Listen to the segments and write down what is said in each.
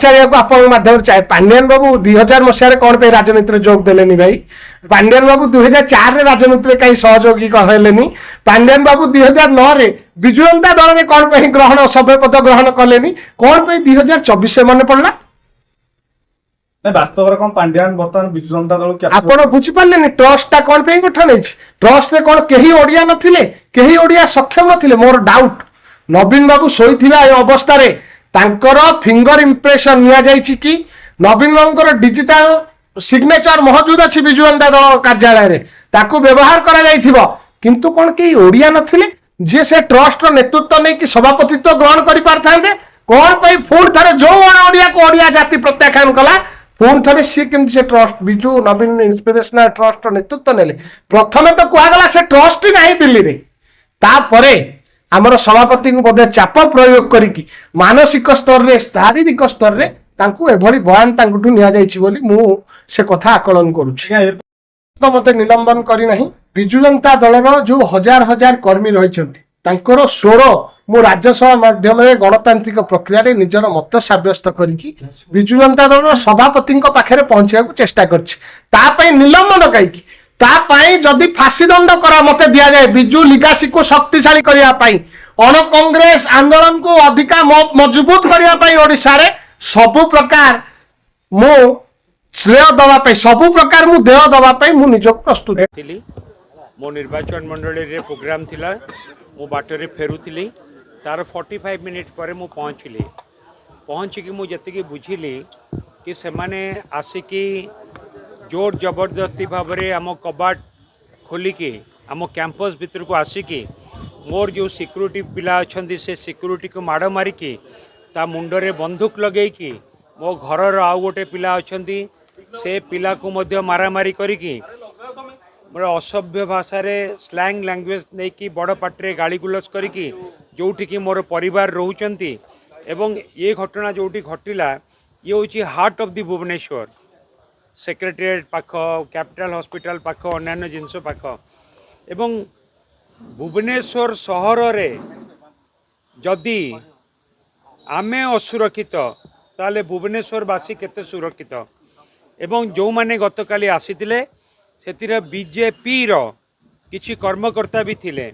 पचारिया आपण माध्यम चाहे पांड्यान बाबू 2000 मसीह कौन पे राजनीति जोग देलेनी भाई पांड्यान बाबू 2004 रे राजनीति कहीं सहयोगी कहलेनी पांड्यान बाबू 2009 रे बिजु जनता दल में कौन पे ग्रहण सभ्य पद ग्रहण कलेनी कौन पे 2024 से मन पड़ला वास्तव कौन पांड्यान बर्तमान बिजु जनता दल आपण बुझी पारले ट्रस्ट टा कौन पे गठन है ट्रस्ट रे कौन केही ओडिया नथिले केही ओडिया सक्षम नथिले मोर डाउट नवीन बाबू शोइथिबा ए अवस्था रे तांकर फिंगर इंप्रेशन निया जायछि कि नवीन बाबूर डिजिटल सिग्नेचर मौजूद अच्छी बिजु जनता दल कार्यालय रे ताकू व्यवहार करा जायथिबो किंतु कोन के ओडिया नथिले जे से ट्रस्ट रो नेतृत्व नै कि सभापतित्व ग्रहण करि पारथांते कोन पई फुण थरे जो ओडिया को ओडिया जाति प्रत्याख्यान कला पुणी थे सी केमती से ट्रस्ट बिजु नवीन इंस्पिरेशनल ट्रस्ट नेतृत्व नेले प्रथमे तो कहगला से ट्रस्ट ही नहीं दिल्ली रे तापरे आमर सभापति को बोधे चाप प्रयोग करिकी मानसिक स्तर रे शारीरिक स्तर रे तांकू एभली बयान तांकुठू निया जायछि बोली मु से कथा आकलन करूछि तो मते निलंबन करी नहीं बिजु जनता दलर जो हजार हजार कर्मी रहिछंती तांकर स्वर मु राज्यसभा माध्यम गणतांत्रिक प्रक्रिया रे निजर मत साब्यस्त करिकी बिजु जनता दल सभापति पाखे पहुंचा चेष्टा कर निलंबन कहीं तापाई जदि फांसी दंड करा मत दि जाए बिजु लिगासी को शक्तिशाली करने अण कांग्रेस आंदोलन को अधिका मजबूत करने ओडिशा रे सबु प्रकार मु श्रेय दवाई सबु प्रकार मु देह दवाई मु निजक प्रस्तुत थी मो निर्वाचन मंडली रे प्रोग्राम थिला मो बाटरे फेरुथिली तार 45 मिनिट पर मु पहुँचिकी मुझे बुझिली कि सेमाने आसिकी जोर जबरदस्ती भाव में आम कबाट खोलिकी आम कैंपस भीतर को आसिकी मोर जो सिक्यूरीटी पिला अच्छा से सिक्यूरीटी को माड़ मारिकी ता मुंडरे बंदूक लगेकी मो घर आउ गोटे पिला अच्छा से पिला को मध्य मारामारी करिकी मोर असभ्य भाषा रे स्लैंग लैंग्वेज नहीं कि बड़ पाटे गाड़ी गुलस करिकी जोठी मोर परिवार रोचंती एवं ये घटना जोटी घटिला ये हूँ heart of the Bhubaneswar secretariat पाख कैपिटल हॉस्पिटल पाख अन्य जिनस पाख एवं भुवनेश्वर सहर रे जदि आमे असुरक्षित ताले भुवनेश्वरवासी केते सुरक्षित एवं जो माने गतकाली आसीतिले सेतिरे बीजेपी रो किछि कर्मकर्ता भी थिले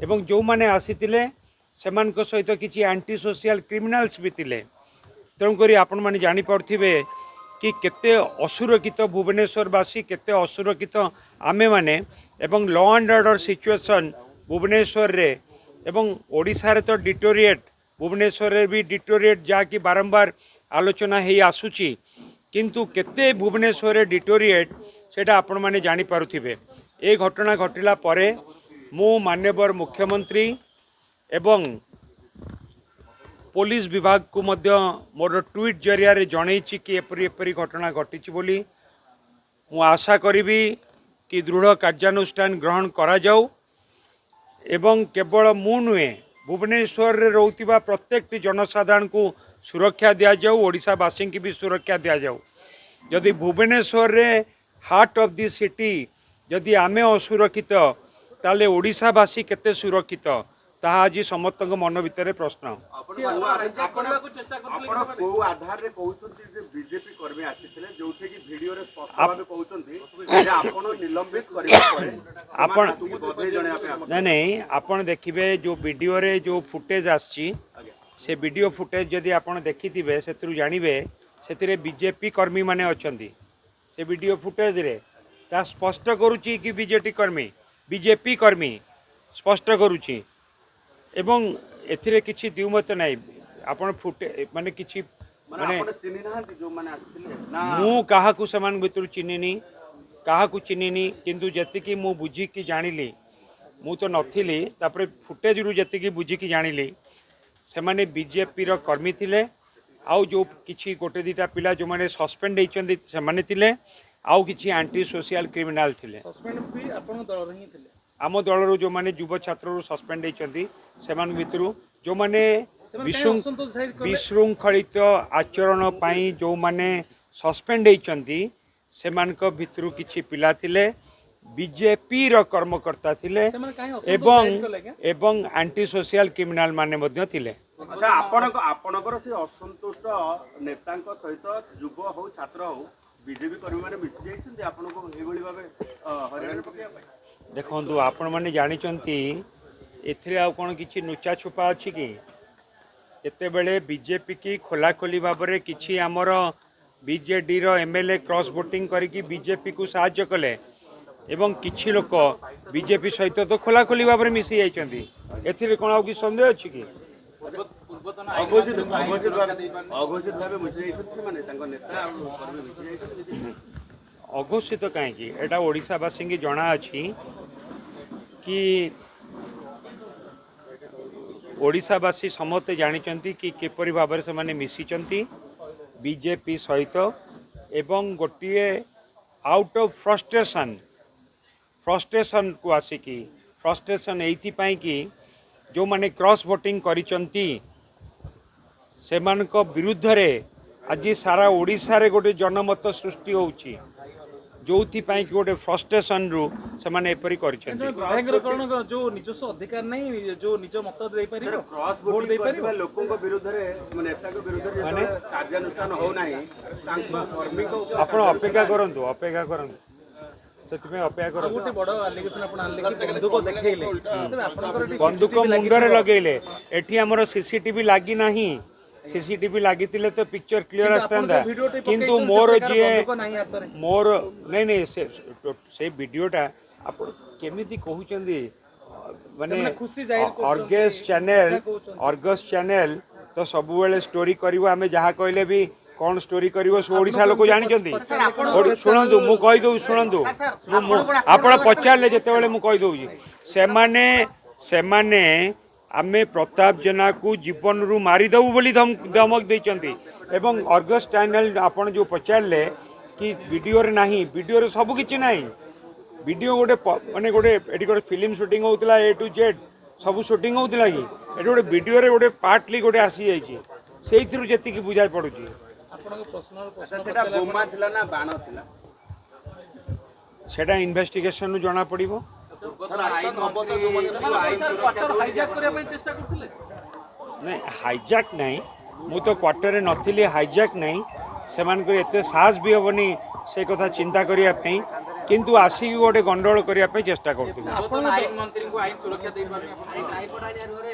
एवं जो माने आसीतिले सेमान सहित किछि एंटी सोशल क्रिमिनल्स भी थिले तेणुक आपण मैंने जानीपे कि केते असुरक्षित भुवनेश्वरवासी केते असुरक्षित आमे माने एवं law and order situation Bhubaneswar रे एवं ओडिशा रे तो डिटोरिएट भुवनेश्वर रे भी डिटोरिएट जाकि बारंबार आलोचना हे आसुची किंतु केते भुवनेश्वर रे डिटोरिएट सेटा आपण माने जानी पारुथिबे ए घटना घटिला परे मु माननीय मुख्यमंत्री एवं पुलिस विभाग को मध्य मोर ट्वीट जरिया रे जनईछि कि एपरी घटना घटी बोली मु आशा करी कि दृढ़ कार्यानुष्ठान ग्रहण करा जाऊ एवं केवल मु नुहे भुवनेश्वर रे रहउतिबा प्रत्येक जनसाधारण को सुरक्षा दिया जाऊ ओडिशावासी की भी सुरक्षा दिया जाऊ जदि भुवनेश्वर रे हार्ट ऑफ द सिटी जदि आमे असुरक्षित ताले ओडिशावासी केते सुरक्षित ताहा आज समस्त मन भितर प्रश्न नहीं आपण देखिए जो वीडियो रे जो फुटेज आसी से वीडियो फुटेज जदि आपण देखिथिबे सेतिरु जानिबे सेतिरे बीजेपी कर्मी माने अछंती से वीडियो फुटेज रे ता स्पष्ट करूची कि बीजेपी कर्मी स्पष्ट करूची एवं एथिरे किछि द्विमत नाही आपण फुटे माने किछि माने मु काहा को समान भितर चिन्हिनी काहा को चिन्हिनी किंतु जतिकी मु बुझी कि जानिली मु तो नथिली तापरे फुटेज रु जतिकी बुझी कि जानिली से माने बीजेपी रो कर्मी थिले आउ जो किछि गोटे दिटा पिला जो माने सस्पेंड हेचंदी से माने थिले आउ किछि एंटी सोशल क्रिमिनल थिले सस्पेंड भी आपण दल रही थिले आम दल जो माने युव छात्र सस्पेंड होती से भितर जो माने विशृंखलित आचरण पाई जो माने सस्पेंड होती से भितर किछि पिला थिले बीजेपी रो कर्मकर्ता थिले एवं एंटी सोशल क्रिमिनल माने मध्य थिले ଆଚ୍ଛା ଆପଣଙ୍କର ସେ ଅସନ୍ତୁଷ୍ଟ ନେତାଙ୍କ ସହିତ ଯୁବ ହଉ ଛାତ୍ର ହଉ ବିଜେପି କର୍ମୀମାନେ ମିଶି ଯାଇଛନ୍ତି ଆପଣଙ୍କୁ ଏଇଭଳି ଭାବେ ହଇରାଣ ପକେଇବା ପାଇଁ? ଦେଖନ୍ତୁ ଆପଣମାନେ ଜାଣିଛନ୍ତି ଏଥିରେ ଆଉ କ'ଣ କିଛି ନୁଚା ଛୁପା ଅଛି କି? ଯେତେବେଳେ ବିଜେପି କି ଖୋଲାଖୋଲି ଭାବରେ କିଛି ଆମର ବିଜେଡିର ଏମଏଲଏ କ୍ରସ୍ ଭୋଟିଂ କରିକି ବିଜେପିକୁ ସାହାଯ୍ୟ କଲେ ଏବଂ କିଛି ଲୋକ ବିଜେପି ସହିତ ତ ଖୋଲାଖୋଲି ଭାବରେ ମିଶି ଯାଇଛନ୍ତି। ଏଥିରେ କ'ଣ ଆଉ କିଛି ସନ୍ଦେହ ଅଛି କି? ଅଘୋଷିତ ଭାବେ ମିଶି ଯାଇଛନ୍ତି ସେମାନେ, ତାଙ୍କ ନେତା ଆଉ କର୍ମୀ ମିଶି ଯାଇଛନ୍ତି। ଅଘୋଷିତ କାହିଁକି? ଏଇଟା ଓଡ଼ିଶାବାସୀଙ୍କୁ ଜଣାଅଛି କି ଓଡ଼ିଶାବାସୀ ସମସ୍ତେ ଜାଣିଛନ୍ତି କି କିପରି ଭାବରେ ସେମାନେ ମିଶିଛନ୍ତି ବିଜେପି ସହିତ ଏବଂ ଗୋଟିଏ ଆଉଟ୍ ଅଫ୍ ଫ୍ରଷ୍ଟ୍ରେସନ୍କୁ ଆସିକି ଫ୍ରଷ୍ଟ୍ରେସନ୍ ଏଇଥିପାଇଁ କି ଯେଉଁମାନେ କ୍ରସ୍ ଭୋଟିଂ କରିଛନ୍ତି ସେମାନଙ୍କ ବିରୁଦ୍ଧରେ ଆଜି ସାରା ଓଡ଼ିଶାରେ ଗୋଟେ ଜନମତ ସୃଷ୍ଟି ହେଉଛି, ଯୋଉଥିପାଇଁ କି ଗୋଟେ ଫ୍ରଷ୍ଟ୍ରେସନ୍ରୁ ସେମାନେ ଏପରି କରିଛନ୍ତି। ବିଧାୟକର କ'ଣ ଯୋଉ ନିଜସ୍ୱ ଅଧିକାର ନାହିଁ, ଯୋଉ ନିଜ ମତ ଦେଇପାରିବ, କ୍ରସ୍ ଭୋଟ ଭୋଟିଂ ଦେଇପାରିବ? କରିଥିବା ଲୋକଙ୍କ ବିରୁଦ୍ଧରେ ନେତାଙ୍କ ବିରୁଦ୍ଧରେ ଯେତେବେଳେ କାର୍ଯ୍ୟାନୁଷ୍ଠାନ ହଉନାହିଁ ତାଙ୍କ କର୍ମୀଙ୍କ ଆପଣ ଅପେକ୍ଷା କରନ୍ତୁ ସେଥିପାଇଁ ଅପେକ୍ଷା ଆଉ କରନ୍ତୁ। ଗୋଟେ ବଡ ଆଲିଗେସନ ଆପଣ ଆଣିଲେ କି ବନ୍ଧୁକ ଦେଖେଇଲେ, ତେବେ ଆପଣଙ୍କର ଏଠି ବନ୍ଧୁକ CCTV ମୁଣ୍ଡରେ ଲାଗିଥିବ। ଲଗେଇଲେ। ଏଠି ଆମର ସିସିଟିଭି ଲାଗି ନାହିଁ। ସିସିଟିଭି ଲାଗିଥିଲେ ତ ପିକ୍ଚର କ୍ଲିୟର କିନ୍ତୁ ଆପଣ ଆସିଥାନ୍ତା। ଯୋଉ ଭିଡିଓଟି କିନ୍ତୁ ପକେଇଛନ୍ତି, ମୋର ସେଥିରେ କାହାର ଯିଏ ବନ୍ଧୁକ ନାହିଁ ହାତରେ। ମୋର ନାଇଁ ସେ ଭିଡ଼ିଓଟା ଆପଣ କେମିତି କହୁଛନ୍ତି ମାନେ ସେମାନେ ଖୁସି ଜାହିର କରୁଛନ୍ତି, ଅର୍ଗସ୍ ଚ୍ୟାନେଲ ତ ସବୁବେଳେ ଷ୍ଟୋରି କରିବ। ଆମେ ଯାହା କହିଲେ ବି କ'ଣ ଷ୍ଟୋରି କରିବ ସେ ଓଡ଼ିଶା ଲୋକ ଜାଣିଛନ୍ତି। ଶୁଣନ୍ତୁ ମୁଁ କହିଦେଉଛି, ଶୁଣନ୍ତୁ ଆପଣ ପଚାରିଲେ ଯେତେବେଳେ ମୁଁ କହିଦେଉଛି ସେମାନେ ଆମେ ପ୍ରତାପ ଜେନାକୁ ଜୀବନରୁ ମାରିଦେବୁ ବୋଲି ଧମକ ଦେଇଛନ୍ତି ଏବଂ ଅର୍ଗସ୍ ଚ୍ୟାନେଲ ଆପଣ ଯେଉଁ ପଚାରିଲେ କି ଭିଡ଼ିଓରେ ନାହିଁ, ଭିଡ଼ିଓରେ ସବୁ କିଛି ନାହିଁ। ଭିଡ଼ିଓ ଗୋଟେ ମାନେ ଗୋଟେ ଏଠି ଗୋଟେ ଫିଲ୍ମ ସୁଟିଂ ହେଉଥିଲା A to Z ସବୁ ସୁଟିଂ ହେଉଥିଲା କି ଏଠି ଗୋଟେ ଭିଡ଼ିଓରେ ଗୋଟେ ପାର୍ଟଲି ଗୋଟେ ଆସିଯାଇଛି, ସେଇଥିରୁ ଯେତିକି ବୁଝା ପଡ଼ୁଛି। ଆପଣଙ୍କ ପ୍ରଶ୍ନ ସେଟା ବୋମା ଥିଲା ନା ବାଣ ଥିଲା? ସେଟା ଇନଭେଷ୍ଟିଗେସନରୁ ଜଣାପଡ଼ିବ। ନାଇଁ ହାଇଜାକ୍ ନାହିଁ, ମୁଁ ତ କ୍ୱାର୍ଟରରେ ନଥିଲି, ହାଇଜାକ୍ ନାହିଁ। ସେମାନଙ୍କର ଏତେ ସାହସ ବି ହେବନି ସେ କଥା ଚିନ୍ତା କରିବା ପାଇଁ, କିନ୍ତୁ ଆସିକି ଗୋଟେ ଗଣ୍ଡଗୋଳ କରିବା ପାଇଁ ଚେଷ୍ଟା କରୁଥିଲେ।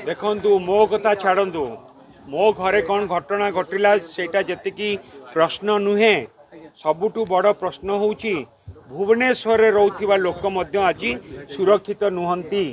ଦେଖନ୍ତୁ ମୋ କଥା ଛାଡ଼ନ୍ତୁ, ମୋ ଘରେ କ'ଣ ଘଟଣା ଘଟିଲା ସେଇଟା ଯେତିକି ପ୍ରଶ୍ନ ନୁହେଁ, ସବୁଠୁ ବଡ଼ ପ୍ରଶ୍ନ ହେଉଛି ଭୁବନେଶ୍ୱରରେ ରହୁଥିବା ଲୋକ ମଧ୍ୟ ଆଜି ସୁରକ୍ଷିତ ନୁହନ୍ତି।